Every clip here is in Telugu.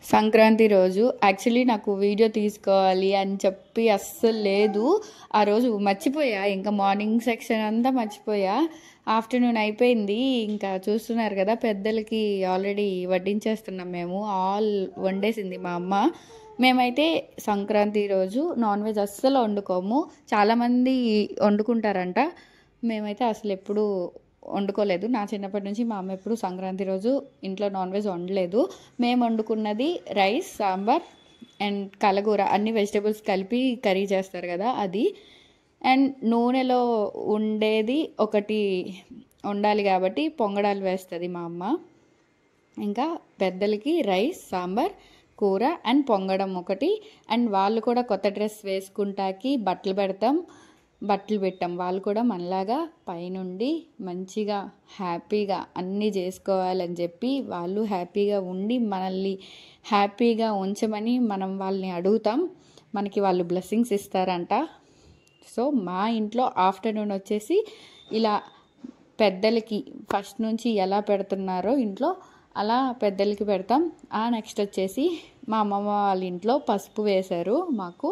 సంక్రాంతి రోజు యాక్చువల్లీ నాకు వీడియో తీసుకోవాలి అని చెప్పి అస్సలు లేదు. ఆ రోజు మర్చిపోయా, ఇంకా మార్నింగ్ సెక్షన్ అంతా మర్చిపోయా. ఆఫ్టర్నూన్ అయిపోయింది, ఇంకా చూస్తున్నారు కదా, పెద్దలకి ఆల్రెడీ వడ్డించేస్తున్నాం మేము. ఆల్ వండేసింది మా అమ్మ. మేమైతే సంక్రాంతి రోజు నాన్ వెజ్ అస్సలు వండుకోము. చాలామంది వండుకుంటారంట, మేమైతే అసలు ఎప్పుడు వండుకోలేదు. నా చిన్నప్పటి నుంచి మా అమ్మ ఎప్పుడు సంక్రాంతి రోజు ఇంట్లో నాన్ వెజ్ వండలేదు. మేము వండుకున్నది రైస్, సాంబార్ అండ్ కలగూర, అన్ని వెజిటేబుల్స్ కలిపి కర్రీ చేస్తారు కదా అది. అండ్ నూనెలో ఉండేది ఒకటి వండాలి కాబట్టి పొంగడాలు వేస్తుంది మా అమ్మ. ఇంకా పెద్దలకి రైస్, సాంబార్, కూర అండ్ పొంగడం ఒకటి. అండ్ వాళ్ళు కూడా కొత్త డ్రెస్ వేసుకుంటాకి బట్టలు పెట్టాం. వాళ్ళు కూడా మనలాగా పైనుండి మంచిగా హ్యాపీగా అన్నీ చేసుకోవాలని చెప్పి వాళ్ళు హ్యాపీగా ఉండి మనల్ని హ్యాపీగా ఉంచమని మనం వాళ్ళని అడుగుతాం. మనకి వాళ్ళు బ్లెస్సింగ్స్ ఇస్తారంట. సో మా ఇంట్లో ఆఫ్టర్నూన్ వచ్చేసి ఇలా పెద్దలకి ఫస్ట్ నుంచి ఎలా పెడుతున్నారో ఇంట్లో అలా పెద్దలకి పెడతాం. నెక్స్ట్ వచ్చేసి మా అమ్మమ్మ వాళ్ళ ఇంట్లో పసుపు వేశారు. మాకు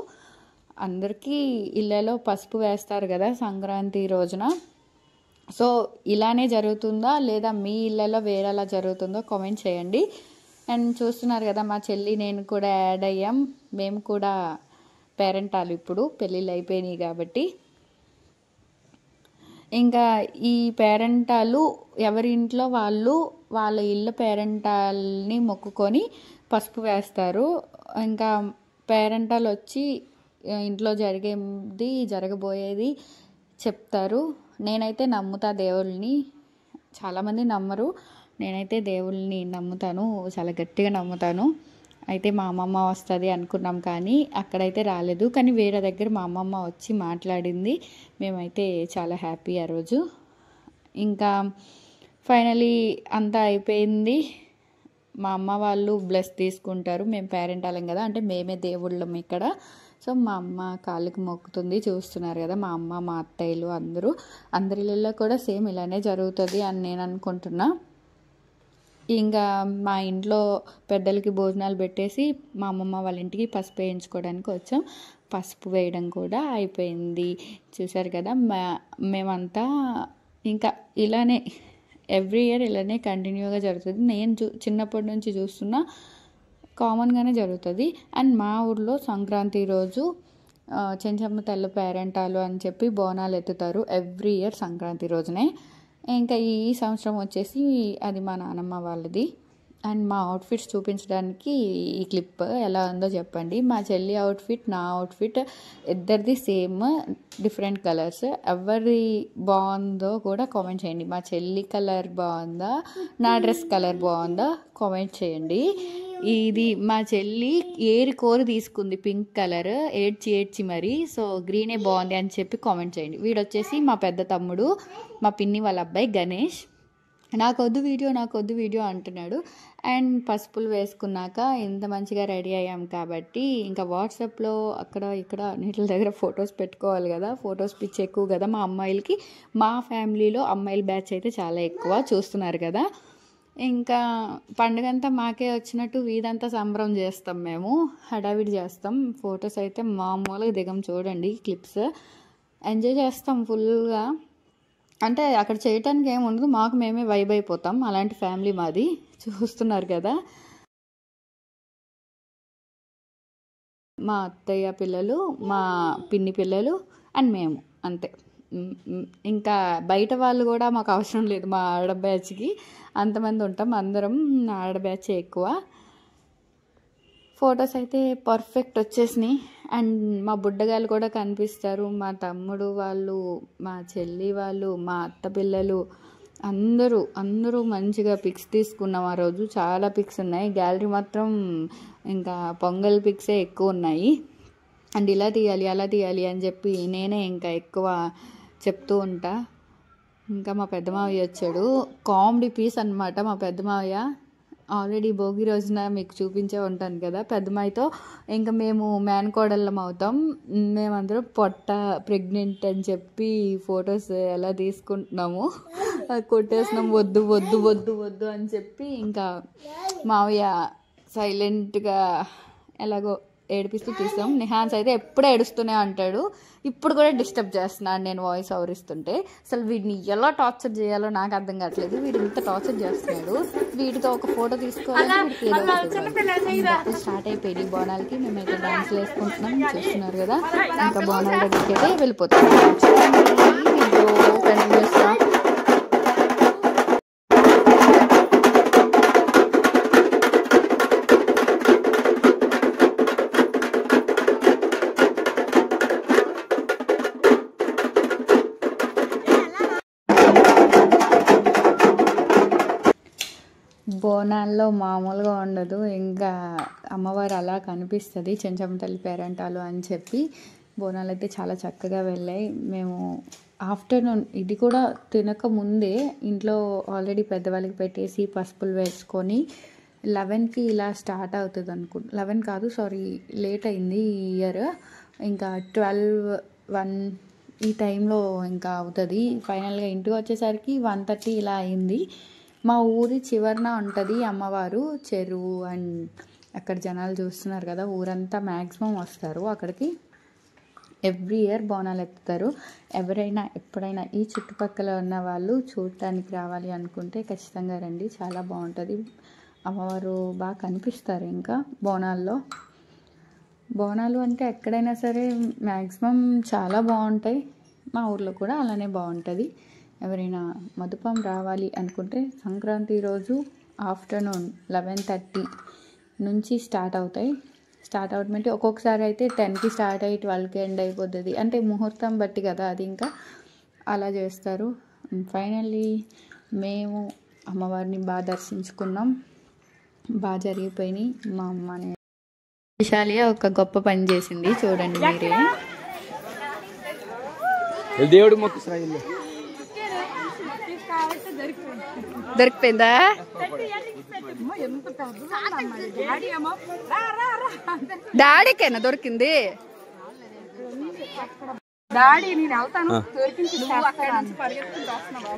అందరికీ ఇళ్ళలో పసుపు వేస్తారు కదా సంక్రాంతి రోజున. సో ఇలానే జరుగుతుందా లేదా మీ ఇళ్ళలో వేరేలా జరుగుతుందో కామెంట్ చేయండి. అండ్ చూస్తున్నారు కదా, మా చెల్లి నేను కూడా యాడ్ అయ్యాం. మేము కూడా పేరెంటాలు, ఇప్పుడు పెళ్ళిళ్ళు అయిపోయినాయి కాబట్టి. ఇంకా ఈ పేరెంటాలు ఎవరి ఇంట్లో వాళ్ళు వాళ్ళ ఇళ్ళ పేరెంటాల్ని మొక్కుకొని పసుపు వేస్తారు. ఇంకా పేరెంటాలు వచ్చి ఇంట్లో జరగబోయేది చెప్తారు. నేనైతే నమ్ముతా దేవుళ్ళని. చాలామంది నమ్మరు, నేనైతే దేవుళ్ళని నమ్ముతాను, చాలా గట్టిగా నమ్ముతాను. అయితే మా అమ్మమ్మ వస్తుంది అనుకున్నాం కానీ అక్కడైతే రాలేదు. కానీ వేరే దగ్గర మా అమ్మమ్మ వచ్చి మాట్లాడింది. మేమైతే చాలా హ్యాపీ ఆ రోజు. ఇంకా ఫైనలీ అంతా అయిపోయింది. మా అమ్మ వాళ్ళు బ్లెస్ తీసుకుంటారు. మేము పేరెంటాలం కదా, అంటే మేమే దేవుళ్ళం ఇక్కడ. సో మా అమ్మ కాళ్ళకి మొక్కుతుంది. చూస్తున్నారు కదా, మా అమ్మ, మా అత్తయ్యలు అందరిలో కూడా సేమ్ ఇలానే జరుగుతుంది అని నేను అనుకుంటున్నా. ఇంకా మా ఇంట్లో పెద్దలకి భోజనాలు పెట్టేసి మా అమ్మమ్మ వాళ్ళ ఇంటికి పసుపు వేయించుకోవడానికి వచ్చాం. పసుపు వేయడం కూడా అయిపోయింది. చూసారు కదా, మేమంతా ఇంకా ఇలానే ఎవ్రీ ఇయర్ ఇలానే కంటిన్యూగా జరుగుతుంది. నేను చిన్నప్పటి నుంచి చూస్తున్నా, కామన్గానే జరుగుతుంది. అండ్ మా ఊర్లో సంక్రాంతి రోజు చెంచమ్మ తెల్ల పేరెంటాలు అని చెప్పి బోనాలు ఎత్తుతారు ఎవ్రీ ఇయర్ సంక్రాంతి రోజునే. ఇంకా ఈ సంవత్సరం వచ్చేసి అది మా నానమ్మ వాళ్ళది. అండ్ మా అవుట్ఫిట్స్ చూపించడానికి ఈ క్లిప్ ఎలా ఉందో చెప్పండి. మా చెల్లి అవుట్ఫిట్, నా అవుట్ఫిట్ ఇద్దరిది సేమ్, డిఫరెంట్ కలర్స్. ఎవరి బాగుందో కూడా కామెంట్ చేయండి. మా చెల్లి కలర్ బాగుందా, నా డ్రెస్ కలర్ బాగుందా కామెంట్ చేయండి. ఇది మా చెల్లి కోరి తీసుకుంది పింక్ కలర్, ఏడ్చి మరి. సో గ్రీనే బాగుంది అని చెప్పి కామెంట్ చేయండి. వీడొచ్చేసి మా పెద్ద తమ్ముడు, మా పిన్ని వాళ్ళ అబ్బాయి గణేష్. నాకొద్దు వీడియో అంటున్నాడు. అండ్ పసుపులు వేసుకున్నాక ఇంత మంచిగా రెడీ అయ్యాం కాబట్టి ఇంకా వాట్సాప్లో అక్కడ ఇక్కడ అన్నిటి దగ్గర ఫొటోస్ పెట్టుకోవాలి కదా. ఫొటోస్ పిచ్చి ఎక్కువ కదా మా అమ్మాయిలకి. మా ఫ్యామిలీలో అమ్మాయిల బ్యాచ్ అయితే చాలా ఎక్కువ, చూస్తున్నారు కదా. ఇంకా పండుగంతా మాకే వచ్చినట్టు వీధంతా సంబరం చేస్తాం, మేము హడావిడి చేస్తాం. ఫొటోస్ అయితే మామూలుగా దిగం, చూడండి క్లిప్స్. ఎంజాయ్ చేస్తాం ఫుల్గా. అంటే అక్కడ చేయటానికి ఏమి ఉండదు, మాకు మేమే వైబ్ అయిపోతాం. అలాంటి ఫ్యామిలీ మాది, చూస్తున్నారు కదా. మా అత్తయ్య పిల్లలు, మా పిన్ని పిల్లలు అండ్ మేము, అంతే. ఇంకా బయట వాళ్ళు కూడా మాకు అవసరం లేదు. మా ఆడ బ్యాచ్కి అంతమంది ఉంటాం, అందరం ఆడ బ్యాచ్ ఎక్కువ. ఫొటోస్ అయితే పర్ఫెక్ట్ వచ్చేసినాయి. అండ్ మా బుడ్డగాళ్ళు కూడా కనిపిస్తారు. మా తమ్ముడు వాళ్ళు, మా చెల్లి వాళ్ళు, మా అత్త పిల్లలు అందరూ మంచిగా పిక్స్ తీసుకున్నాం ఆ రోజు. చాలా పిక్స్ ఉన్నాయి. గ్యాలరీ మాత్రం ఇంకా పొంగల్ పిక్సే ఎక్కువ ఉన్నాయి. అండ్ ఇలా తీయాలి అలా తీయాలి అని చెప్పి నేనే ఇంకా ఎక్కువ చెప్తూ ఉంటా. ఇంకా మా పెద్ద మావయ్య వచ్చాడు, కామెడీ పీస్ అనమాట. మా పెద్ద మావయ్య ఆల్రెడీ భోగి రోజున మీకు చూపించే ఉంటాను కదా, పెద్దమాయితో ఇంకా మేము మేనకోడళ్ళం అవుతాం. మేమందరం పొట్ట ప్రెగ్నెంట్ అని చెప్పి ఫొటోస్ ఎలా తీసుకుంటున్నాము, కొట్టేసినాం. వద్దు అని చెప్పి ఇంకా మావయ్య సైలెంట్గా ఎలాగో ఏడిపిస్తూ తీస్తాం. నిహాన్స్ అయితే ఎప్పుడూ ఏడుస్తూనే అంటాడు. ఇప్పుడు కూడా డిస్టర్బ్ చేస్తున్నాడు నేను వాయిస్ ఓవర్ ఇస్తుంటే. అసలు వీడిని ఎలా టార్చర్ చేయాలో నాకు అర్థం కావట్లేదు. వీడు ఇంత టార్చర్ చేస్తున్నాడు. వీటితో ఒక ఫోటో తీసుకోవాలంటే స్టార్ట్ అయిపోయింది బోనాలకి. మేమైతే డాన్స్ వేసుకుంటున్నాం, చూస్తున్నారు కదా. ఇంకా బోనాల దగ్గరికి అయితే వెళ్ళిపోతాం. కంటిన్యూస్గా బోనాల్లో మామూలుగా ఉండదు. ఇంకా అమ్మవారు అలా కనిపిస్తుంది, చెంచమ్మ తల్లి పేరంటాలు అని చెప్పి. బోనాలు అయితే చాలా చక్కగా వెళ్ళాయి. మేము ఆఫ్టర్నూన్ ఇది కూడా తినక ముందే ఇంట్లో ఆల్రెడీ పెద్దవాళ్ళకి పెట్టేసి పసుపులు వేసుకొని 11కి ఇలా స్టార్ట్ అవుతుంది 11 కాదు సారీ, లేట్ అయింది ఈ ఇయర్. ఇంకా 12-1 ఈ టైంలో ఇంకా అవుతుంది. ఫైనల్గా ఇంటికి వచ్చేసరికి 1:30 ఇలా అయింది. మా ఊరి చివరన ఉంటుంది అమ్మవారు చెరువు. అండ్ అక్కడ జనాలు చూస్తున్నారు కదా, ఊరంతా మ్యాక్సిమం వస్తారు అక్కడికి. ఎవ్రీ ఇయర్ బోనాలు ఎత్తుతారు. ఎవరైనా ఎప్పుడైనా ఈ చుట్టుపక్కల ఉన్న వాళ్ళు చూడటానికి రావాలి అనుకుంటే ఖచ్చితంగా రండి, చాలా బాగుంటుంది. అమ్మవారు బాగా కనిపిస్తారు. ఇంకా బోనాలు అంటే ఎక్కడైనా సరే మ్యాక్సిమం చాలా బాగుంటాయి. మా ఊర్లో కూడా అలానే బాగుంటుంది. ఎవరైనా మదుపం రావాలి అనుకుంటే సంక్రాంతి రోజు ఆఫ్టర్నూన్ 11:30 నుంచి స్టార్ట్ అవుతాయి. స్టార్ట్ అవడమంటే ఒక్కొక్కసారి అయితే 10కి స్టార్ట్ అయ్యి 12కి ఎండ్ అయిపోతుంది. అంటే ముహూర్తం బట్టి కదా అది, ఇంకా అలా చేస్తారు. ఫైనల్లీ మేము అమ్మవారిని బాగా దర్శించుకున్నాం, బాగా జరిగిపోయినాయి. మా అమ్మని విశాలియా ఒక గొప్ప పని చేసింది, చూడండి మీరే. దేవుడు మొక్కు దొరికిపోయిందా? డాడీకేనా దొరికింది? డాడీ నేను వెళ్తాను దొరికింది. నువ్వు అక్కడ నుంచి పరిగెత్తుకుంటూ వస్తున్నావు.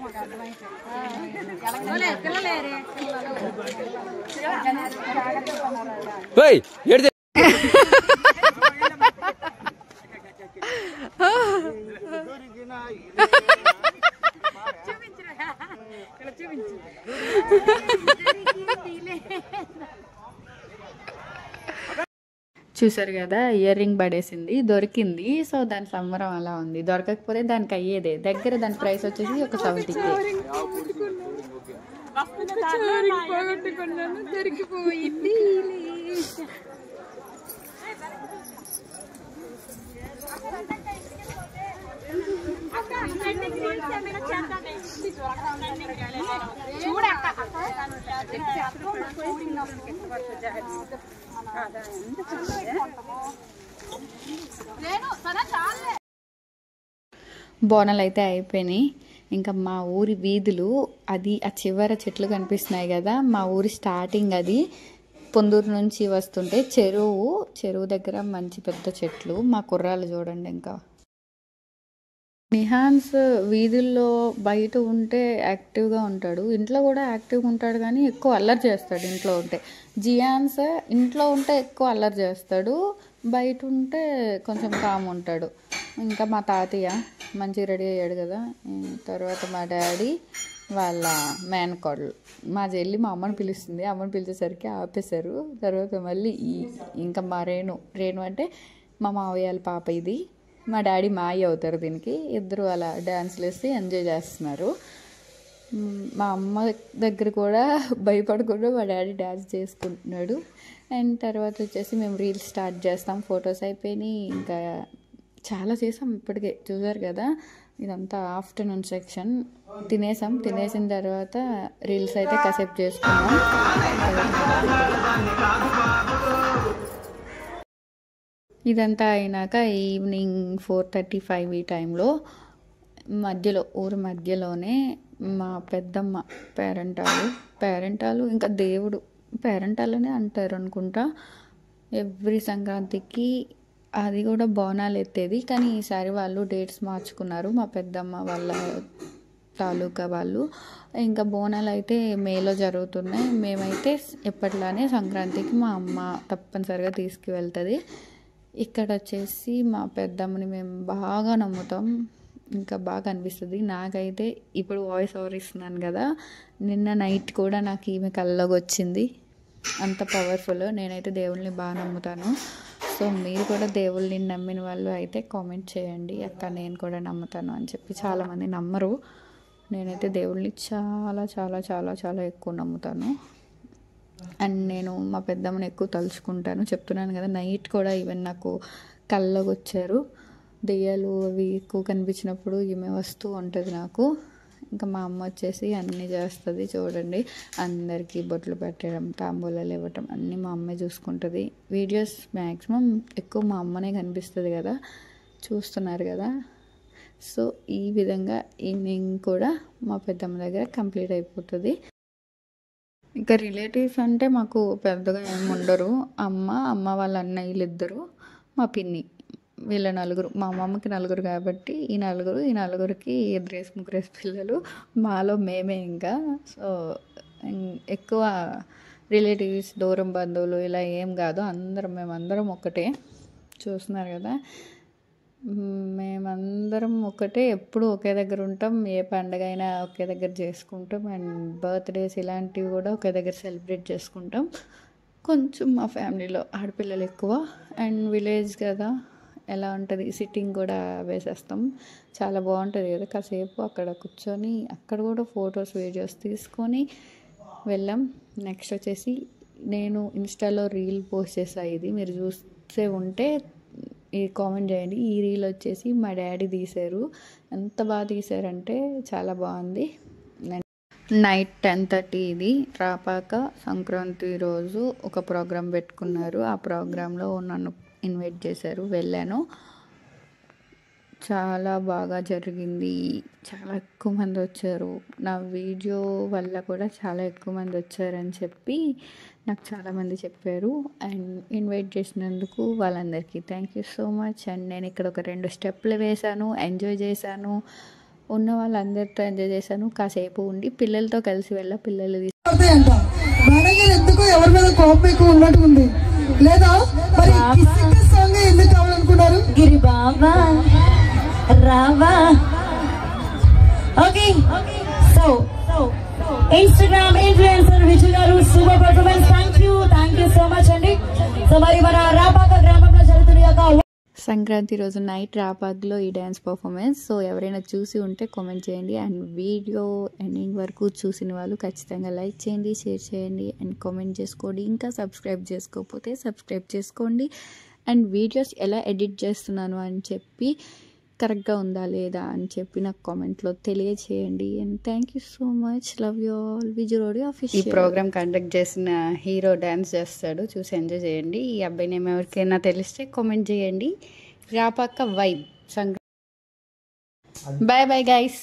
చూసారు కదా, ఇయర్ రింగ్ పడేసింది, దొరికింది. సో దాని సంబరం అలా ఉంది. దొరకకపోతే దానికి అయ్యేదే. దగ్గర దాని ప్రైస్ వచ్చేసి ఒక 70కి. దొరికిపోయింది. బోనాలు అయితే అయిపోయినాయి. ఇంకా మా ఊరి వీధులు, అది ఆ చివర చెట్లు కనిపిస్తున్నాయి కదా, మా ఊరి స్టార్టింగ్ అది. పొందూరు నుంచి వస్తుంటే చెరువు దగ్గర మంచి పెద్ద చెట్లు. మా కుర్రాళ్ళు చూడండి. ఇంకా నిహాన్స్ వీధుల్లో బయట ఉంటే యాక్టివ్గా ఉంటాడు, ఇంట్లో కూడా యాక్టివ్గా ఉంటాడు, కానీ ఎక్కువ అల్లరి చేస్తాడు ఇంట్లో ఉంటే. జియాన్స్ ఇంట్లో ఉంటే ఎక్కువ అల్లరి చేస్తాడు, బయట ఉంటే కొంచెం కామ్ ఉంటాడు. ఇంకా మా తాతయ్య మంచిగా రెడీ అయ్యాడు కదా. తర్వాత మా డాడీ వాళ్ళ మేనకోడలు మా చెల్లి మా అమ్మని పిలుస్తుంది. అమ్మని పిలిచేసరికి ఆపేశారు. తర్వాత మళ్ళీ ఇంకా మా రేణు అంటే మా మావయ్య పాప. ఇది మా డాడీ మాయ అవుతారు దీనికి. ఇద్దరు అలా డ్యాన్స్లు వేసి ఎంజాయ్ చేస్తున్నారు. మా అమ్మ దగ్గర కూడా భయపడకుండా మా డాడీ డ్యాన్స్ చేసుకుంటున్నాడు. అండ్ తర్వాత వచ్చేసి మేము రీల్స్ స్టార్ట్ చేస్తాం. ఫొటోస్ అయిపోయినాయి, ఇంకా చాలా చేసాం ఇప్పటికే, చూసారు కదా. ఇదంతా ఆఫ్టర్నూన్ సెక్షన్. తినేసిన తర్వాత రీల్స్ అయితే కాసేపు చేసుకున్నాం. ఇదంతా అయినాక ఈవినింగ్ 4:35 ఈ టైంలో ఊరి మధ్యలోనే మా పెద్దమ్మ పేరెంటాలు ఇంకా దేవుడు పేరెంటాలనే అంటారు అనుకుంటా. ఎవ్రీ సంక్రాంతికి అది కూడా బోనాలు ఎత్తేది, కానీ ఈసారి వాళ్ళు డేట్స్ మార్చుకున్నారు. మా పెద్దమ్మ వాళ్ళ తాలూకా వాళ్ళు. ఇంకా బోనాలు అయితే మేలో జరుగుతున్నాయి. మేమైతే ఎప్పట్లానే సంక్రాంతికి మా అమ్మ తప్పనిసరిగా తీసుకువెళ్తుంది. ఇక్కడ వచ్చేసి మా పెద్దమ్మని మేము బాగా నమ్ముతాం. ఇంకా బాగా అనిపిస్తుంది నాకైతే. ఇప్పుడు వాయిస్ ఓవర్ ఇస్తున్నాను కదా, నిన్న నైట్ కూడా నాకు ఈమె కల్లోకి వచ్చింది. అంత పవర్ఫుల్. నేనైతే దేవుళ్ళని బాగా నమ్ముతాను. సో మీరు కూడా దేవుళ్ళని నమ్మిన వాళ్ళు అయితే కామెంట్ చేయండి, అక్క నేను కూడా నమ్ముతాను అని చెప్పి. చాలామంది నమ్మరు. నేనైతే దేవుళ్ళని చాలా చాలా చాలా చాలా ఎక్కువ నమ్ముతాను. అండ్ నేను మా పెద్దమ్మని ఎక్కువ తలుచుకుంటాను. చెప్తున్నాను కదా, నైట్ కూడా ఈవెన్ నాకు కల్లోకి వచ్చారు. దెయ్యాలు అవి ఎక్కువ కనిపించినప్పుడు ఈమె వస్తూ ఉంటుంది నాకు. ఇంకా మా అమ్మ వచ్చేసి అన్నీ చేస్తుంది. చూడండి, అందరికీ బొట్లు పెట్టడం, తాంబూలాలు ఇవ్వటం అన్నీ మా అమ్మే చూసుకుంటుంది. వీడియోస్ మ్యాక్సిమం ఎక్కువ మా అమ్మనే కనిపిస్తుంది కదా, చూస్తున్నారు కదా. సో ఈ విధంగా ఈవినింగ్ కూడా మా పెద్దమ్మ దగ్గర కంప్లీట్ అయిపోతుంది. ఇంకా రిలేటివ్స్ అంటే మాకు పెద్దగా ఏమి ఉండరు. అమ్మ వాళ్ళ అన్నయ్యలు ఇద్దరు, మా పిన్ని, వీళ్ళ నలుగురు. మా అమ్మమ్మకి నలుగురు కాబట్టి ఈ నలుగురికి ముగ్గురేసి పిల్లలు, మాలో మేమే. ఇంకా సో ఎక్కువ రిలేటివ్స్, దూరం బంధువులు ఇలా ఏం కాదు. మేమందరం ఒకటే. చూస్తున్నారు కదా, మేమందరం ఒకటే. ఎప్పుడు ఒకే దగ్గర ఉంటాం. ఏ పండుగ అయినా ఒకే దగ్గర చేసుకుంటాం. అండ్ బర్త్డేస్ ఇలాంటివి కూడా ఒకే దగ్గర సెలబ్రేట్ చేసుకుంటాం. కొంచెం మా ఫ్యామిలీలో ఆడపిల్లలు ఎక్కువ. అండ్ విలేజ్ కదా, ఎలా ఉంటుంది, సిట్టింగ్ కూడా వేసేస్తాం. చాలా బాగుంటుంది కదా, కాసేపు అక్కడ కూర్చొని అక్కడ కూడా ఫొటోస్ వీడియోస్ తీసుకొని వెళ్ళాం. నెక్స్ట్ వచ్చేసి నేను ఇన్స్టాలో రీల్ పోస్ట్ చేశాను. ఇది మీరు చూస్తే ఉంటే ఈ కామెంట్ చేయండి. ఈ రీల్ వచ్చేసి మా డాడీ తీశారు. ఎంత బాగా తీశారంటే చాలా బాగుంది. నైట్ 10:30 ఇది. రాపాక సంక్రాంతి రోజు ఒక ప్రోగ్రాం పెట్టుకున్నారు. ఆ ప్రోగ్రాంలో నన్ను ఇన్వైట్ చేశారు, వెళ్ళాను. చాలా బాగా జరిగింది. చాలా ఎక్కువ మంది వచ్చారు. నా వీడియో వల్ల కూడా చాలా ఎక్కువ మంది వచ్చారని చెప్పి నాకు చాలామంది చెప్పారు. అండ్ ఇన్వైట్ చేసినందుకు వాళ్ళందరికీ thank you so much. And నేను ఇక్కడ ఒక 2 స్టెప్పులు వేశాను, ఎంజాయ్ చేశాను. ఉన్న వాళ్ళందరితో ఎంజాయ్ చేశాను. కాసేపు ఉండి పిల్లలతో కలిసి పిల్లలు ఎందుకు ఎవరి మీద కోపం ఎక్కువ ఉన్నట్టు ఉంది లేదా? మరి సాంగ్ ఎందుకు కావాలనుకున్నారు? గిరి బాబా రావా. Okay, so Instagram influencer Vijay గారు super performance. Thank you so much అండి. సో మరి మన రాపాక గ్రామంలో జరుగుతున్న యొక్క సంక్రాంతి రోజు నైట్ రాపాక్లో ఈ డ్యాన్స్ పర్ఫార్మెన్స్. సో ఎవరైనా చూసి ఉంటే కామెంట్ చేయండి. అండ్ వీడియో ఎండింగ్ వరకు చూసిన వాళ్ళు ఖచ్చితంగా లైక్ చేయండి, షేర్ చేయండి అండ్ కామెంట్ చేసుకోండి. ఇంకా సబ్స్క్రైబ్ చేసుకోకపోతే సబ్స్క్రైబ్ చేసుకోండి. అండ్ వీడియోస్ ఎలా ఎడిట్ చేస్తున్నాను అని చెప్పి, కరెక్ట్గా ఉందా లేదా అని చెప్పి నాకు కామెంట్లో తెలియచేయండి. And thank you so much. Love you all. Vijay Rodi official. ఈ ప్రోగ్రామ్ కండక్ట్ చేసిన హీరో డ్యాన్స్ చేస్తాడు, చూసి ఎంజాయ్ చేయండి. ఈ అబ్బాయి నేమ్ ఎవరికైనా తెలిస్తే కామెంట్ చేయండి. Rapaka vibe. Bye bye guys.